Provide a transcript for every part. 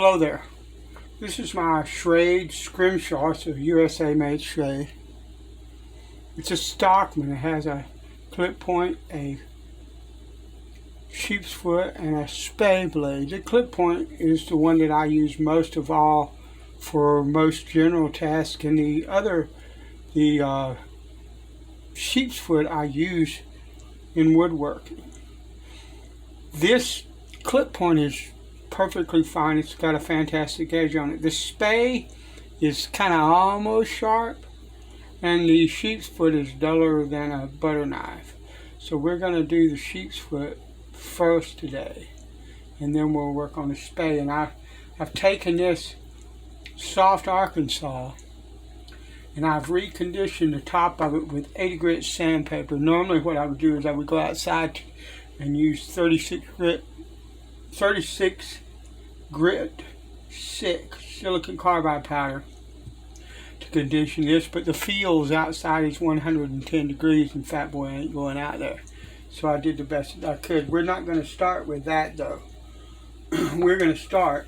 Hello there. This is my Schrade scrimshaw. It's a USA made Schrade. It's a Stockman. It has a clip point, a sheepsfoot, and a spay blade. The clip point is the one that I use most of all for most general tasks, and the sheepsfoot I use in woodworking. This clip point is perfectly fine. It's got a fantastic edge on it. The spay is kind of almost sharp, and the sheepsfoot is duller than a butter knife. So we're going to do the sheepsfoot first today, and then we'll work on the spay. And I've taken this soft Arkansas and I've reconditioned the top of it with 80 grit sandpaper. Normally what I would do is I would go outside and use 36 grit 6 silicon carbide powder to condition this, but the feels outside is 110 degrees and Fat Boy ain't going out there. So I did the best that I could. We're not going to start with that though. We're going to start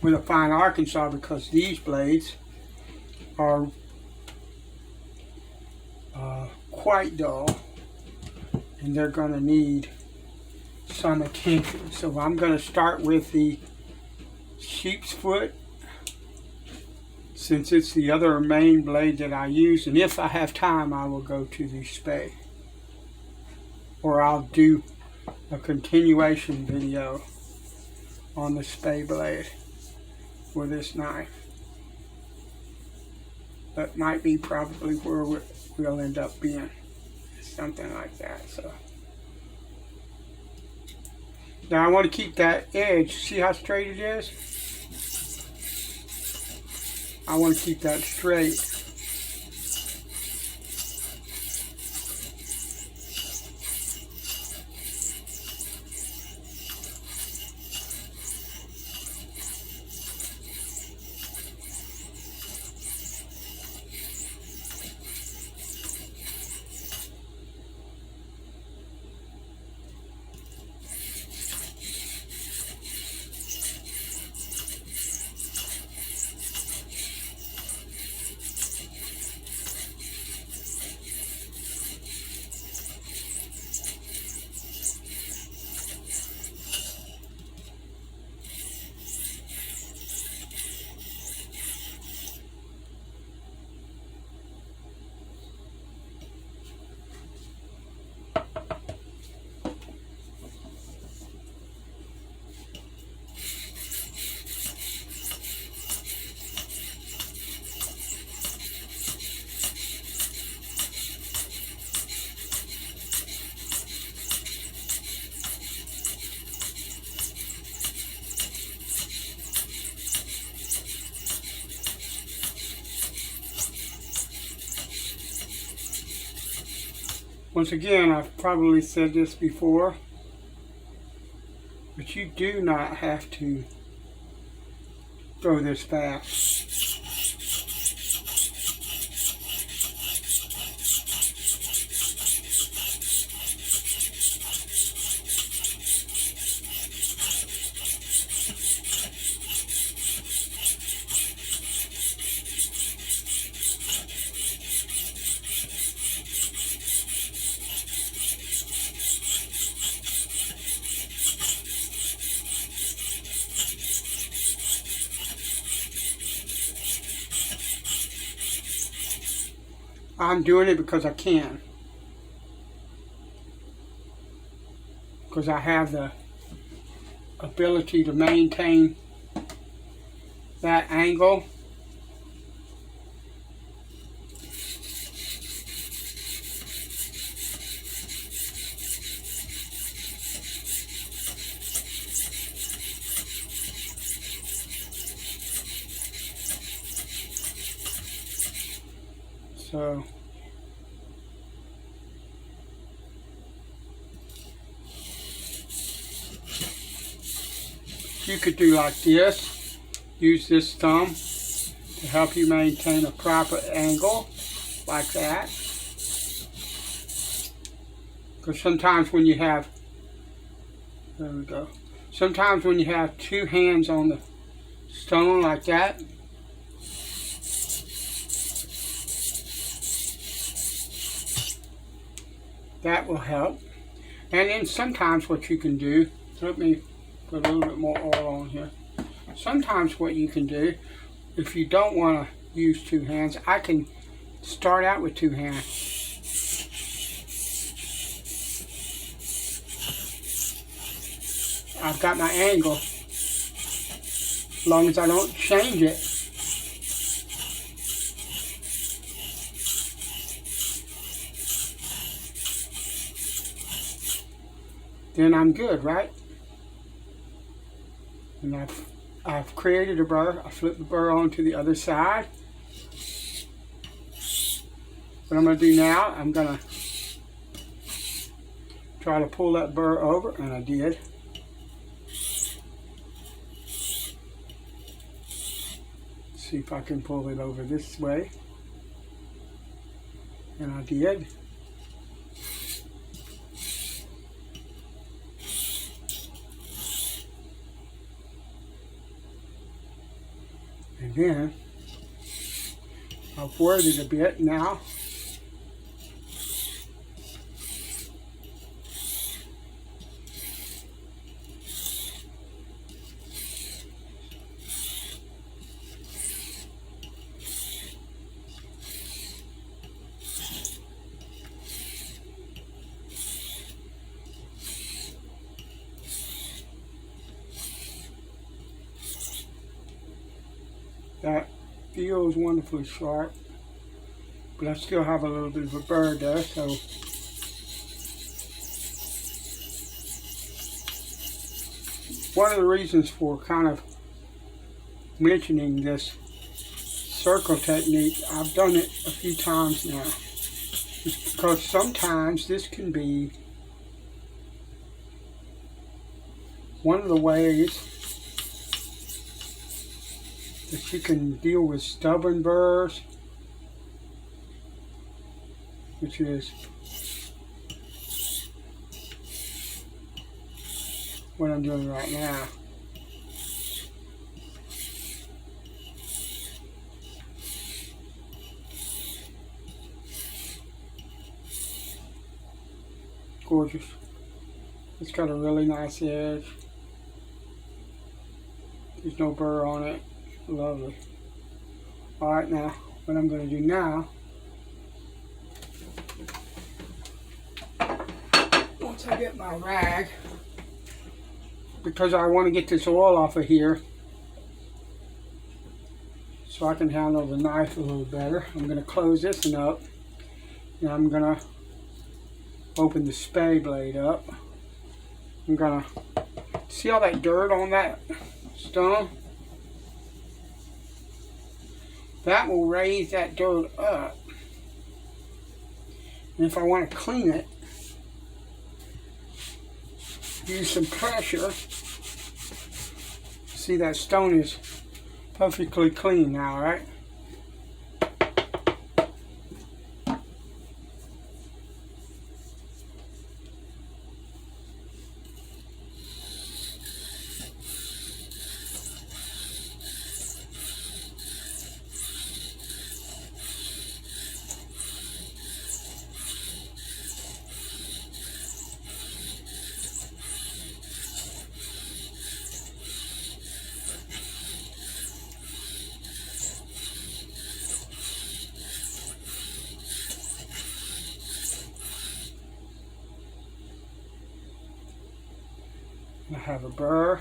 with a fine Arkansas, because these blades are quite dull and they're going to need some attention. So I'm going to start with the sheepsfoot, since it's the other main blade that I use, and if I have time I will go to the spay, or I'll do a continuation video on the spay blade for this knife. That might be probably where we'll end up being, something like that. So now I want to keep that edge, see how straight it is? I want to keep that straight. Once again, I've probably said this before, but you do not have to throw this fast. I'm doing it because I can. Because I have the ability to maintain that angle. So you could do like this. Use this thumb to help you maintain a proper angle, like that. Because sometimes when you have There we go. Sometimes when you have two hands on the stone like that, that will help. And then sometimes what you can do, let me put a little bit more oil on here. Sometimes what you can do, if you don't want to use two hands, I can start out with two hands. I've got my angle, as long as I don't change it. Then I'm good, right? And I've created a burr. I flip the burr onto the other side. What I'm going to do now, I'm going to try to pull that burr over, and I did. See if I can pull it over this way. And I did. And then I've worked it a bit now. That feels wonderfully sharp, but I still have a little bit of a burr there, so one of the reasons for kind of mentioning this circle technique, I've done it a few times now, is because sometimes this can be one of the ways that you can deal with stubborn burrs, which is what I'm doing right now. Gorgeous. It's got a really nice edge. There's no burr on it. Lovely. Alright, now what I'm going to do now, once I get my rag, because I want to get this oil off of here so I can handle the knife a little better, I'm going to close this one up, and I'm going to open the spade blade up. I'm going to see all that dirt on that stone? That will raise that dirt up. And if I want to clean it, use some pressure. See, that stone is perfectly clean now, right? I have a burr.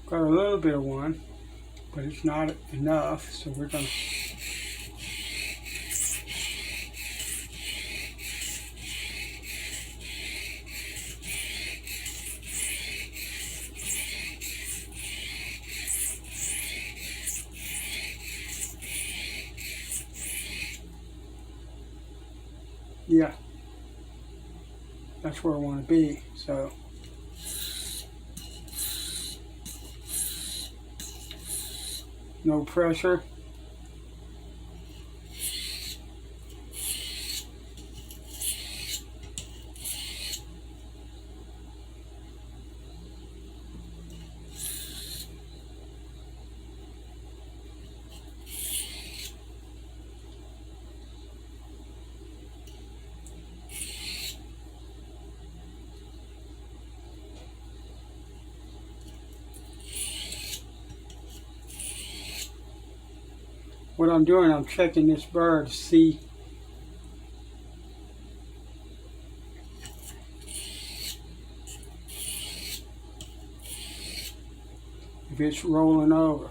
Got a little bit of one, but it's not enough, so we're going to Yeah, that's where I want to be. So no pressure. What I'm doing, I'm checking this burr to see if it's rolling over.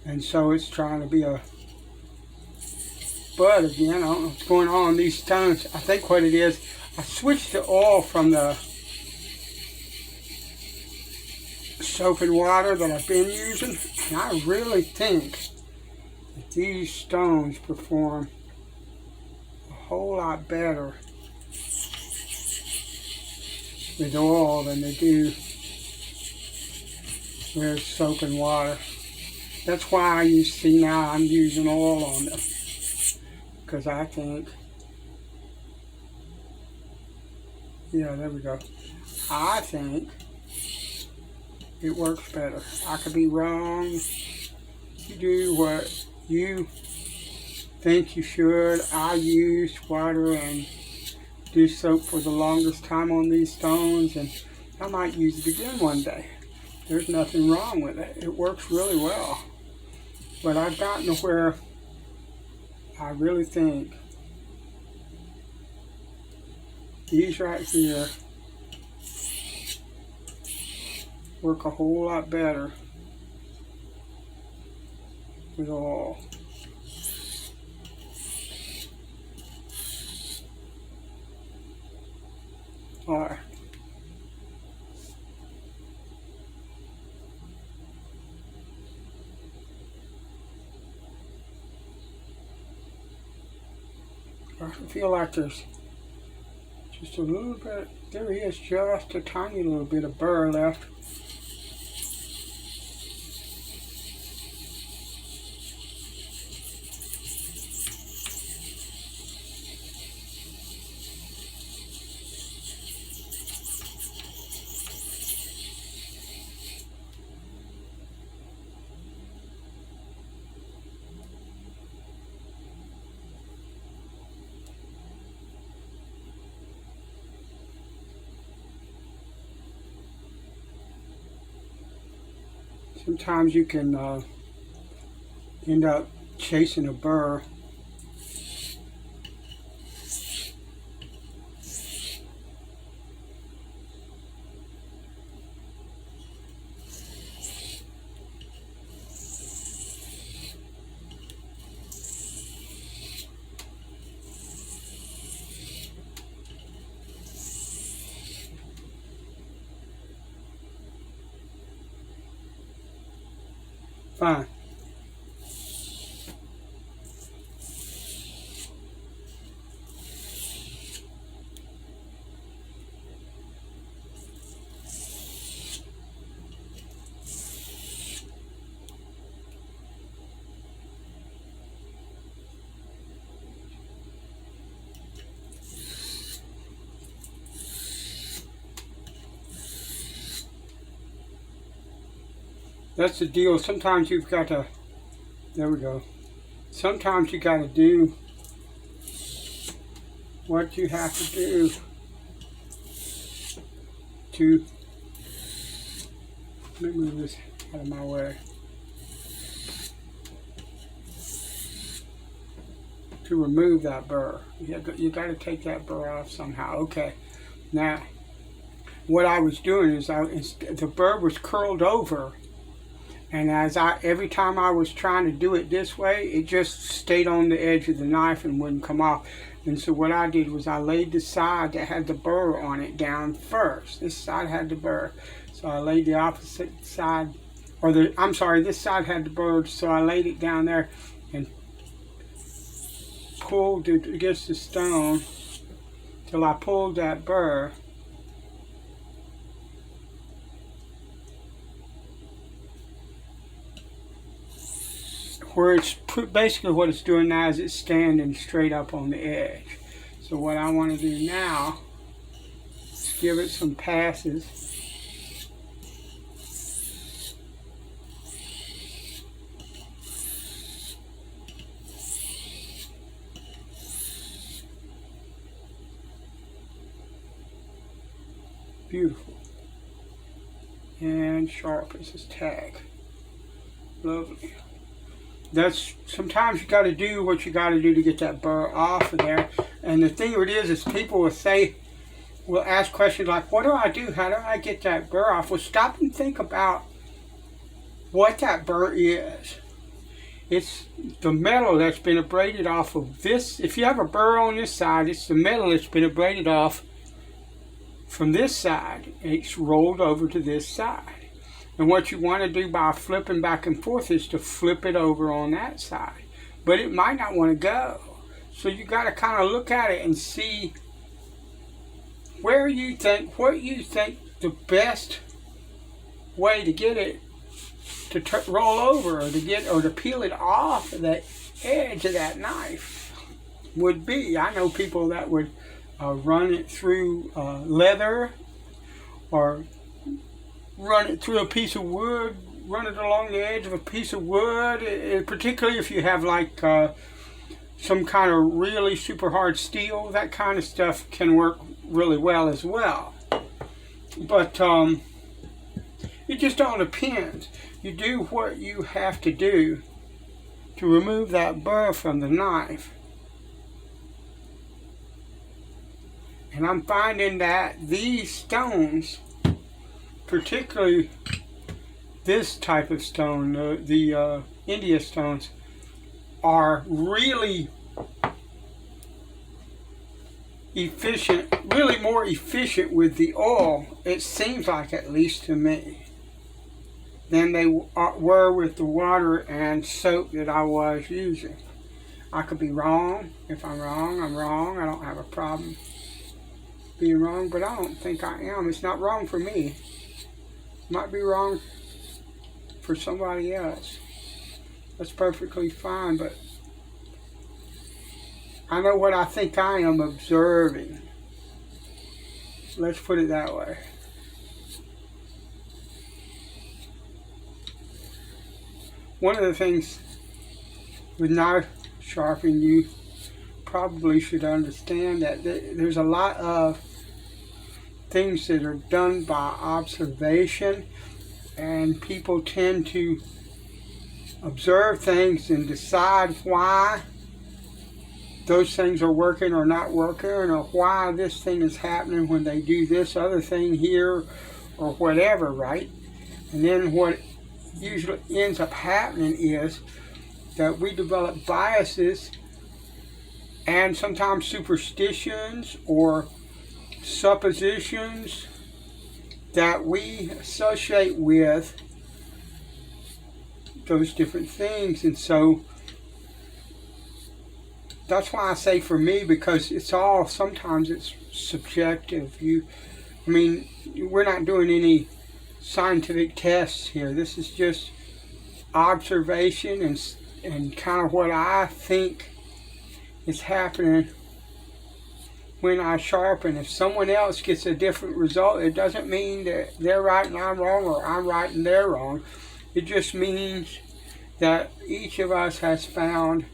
And so it's trying to be a bud again. I don't know what's going on these stones. I think what it is, I switched the oil from the soap and water that I've been using, and I really think that these stones perform a whole lot better with oil than they do with soap and water. That's why you see now I'm using oil on them, because I think, yeah, there we go. I think it works better. I could be wrong. You do what you think you should. I used water and dish soap for the longest time on these stones, and I might use it again one day. There's nothing wrong with it. It works really well. But I've gotten to where I really think these right here work a whole lot better with oil. All right. I feel like there's just a little bit, there is just a tiny little bit of burr left. Sometimes you can end up chasing a burr. Fine. That's the deal. Sometimes you've got to, there we go. Sometimes you got to do what you have to do to, let me move this out of my way, to remove that burr. You got to take that burr off somehow. Okay. Now, what I was doing is the burr was curled over, And every time I was trying to do it this way, it just stayed on the edge of the knife and wouldn't come off. And so what I did was I laid the side that had the burr on it down first. This side had the burr. So I laid the opposite side, this side had the burr, so I laid it down there and pulled it against the stone till I pulled that burr. Where it's basically what it's doing now is it's standing straight up on the edge. So what I want to do now is give it some passes. Beautiful. And sharp as this tag. Lovely. That's sometimes you got to do what you got to do to get that burr off of there. And the thing of it is people will ask questions like, what do I do? How do I get that burr off? Well, stop and think about what that burr is. It's the metal that's been abraded off of this. If you have a burr on this side, it's the metal that's been abraded off from this side. It's rolled over to this side. And what you want to do by flipping back and forth is to flip it over on that side. But it might not want to go. So you got to kind of look at it and see what you think the best way to get it to roll over or to peel it off of the edge of that knife would be. I know people that would run it through leather or run it through a piece of wood, run it along the edge of a piece of wood, particularly if you have like some kind of really super hard steel. That kind of stuff can work really well as well. But it just all depends. You do what you have to do to remove that burr from the knife. And I'm finding that these stones, particularly this type of stone, the India stones, are really efficient, really more efficient with the oil, it seems like, at least to me, than they were with the water and soap that I was using. I could be wrong. If I'm wrong, I'm wrong. I don't have a problem being wrong, but I don't think I am. It's not wrong for me. Might be wrong for somebody else. That's perfectly fine, but I know what I think I am observing. Let's put it that way. One of the things with knife sharpening, you probably should understand that there's a lot of things that are done by observation, and people tend to observe things and decide why those things are working or not working, or why this thing is happening when they do this other thing here or whatever, right? And then what usually ends up happening is that we develop biases and sometimes superstitions or suppositions that we associate with those different things. And so that's why I say for me, because sometimes it's subjective. We're not doing any scientific tests here. This is just observation and kind of what I think is happening when I sharpen. If someone else gets a different result, it doesn't mean that they're right and I'm wrong, or I'm right and they're wrong. It just means that each of us has found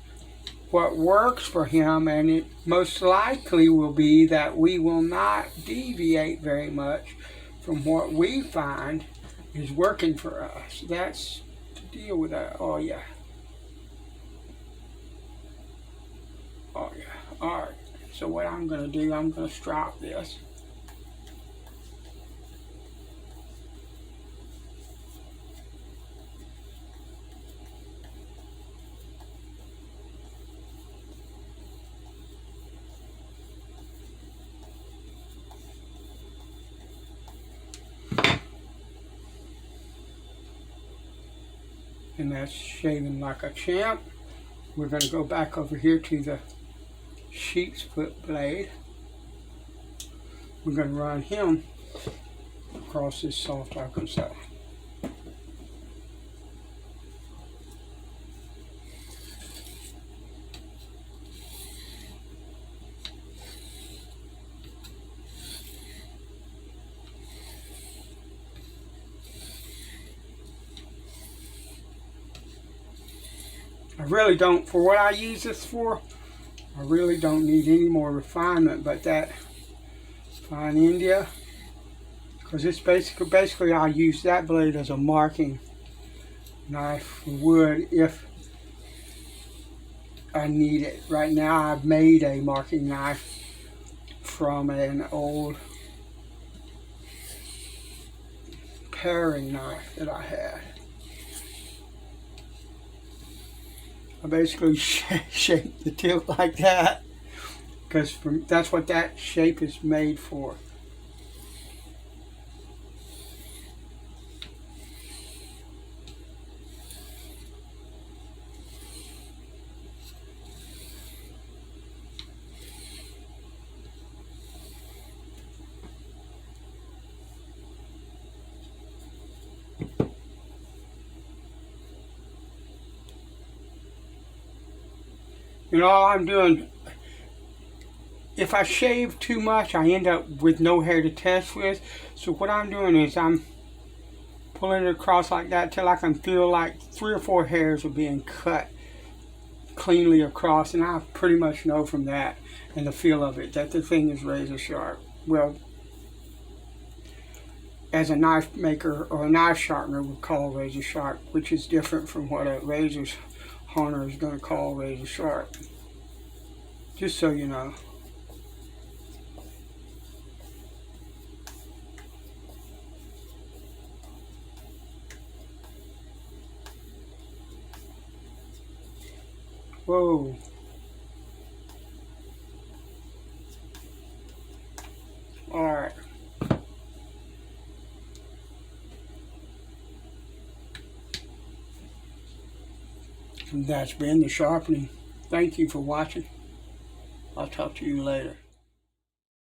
what works for him, and it most likely will be that we will not deviate very much from what we find is working for us. That's to deal with that. Oh yeah. Oh yeah. Alright. So what I'm going to do, I'm going to strop this. And that's shaving like a champ. We're going to go back over here to the Sheepsfoot blade. We're going to run him across this soft oaken side. I really don't, for what I use this for, I really don't need any more refinement but that fine India, because it's basically I use that blade as a marking knife for wood if I need it. Right now I've made a marking knife from an old paring knife that I had. I basically shape the tip like that because that's what that shape is made for. And all I'm doing, if I shave too much, I end up with no hair to test with. So what I'm doing is I'm pulling it across like that till I can feel like 3 or 4 hairs are being cut cleanly across, and I pretty much know from that and the feel of it that the thing is razor sharp. Well, as a knife maker or a knife sharpener would call razor sharp, which is different from what a razor honer is going to call razor sharp. Just so you know. Whoa. Alright. And that's been the sharpening. Thank you for watching. I'll talk to you later.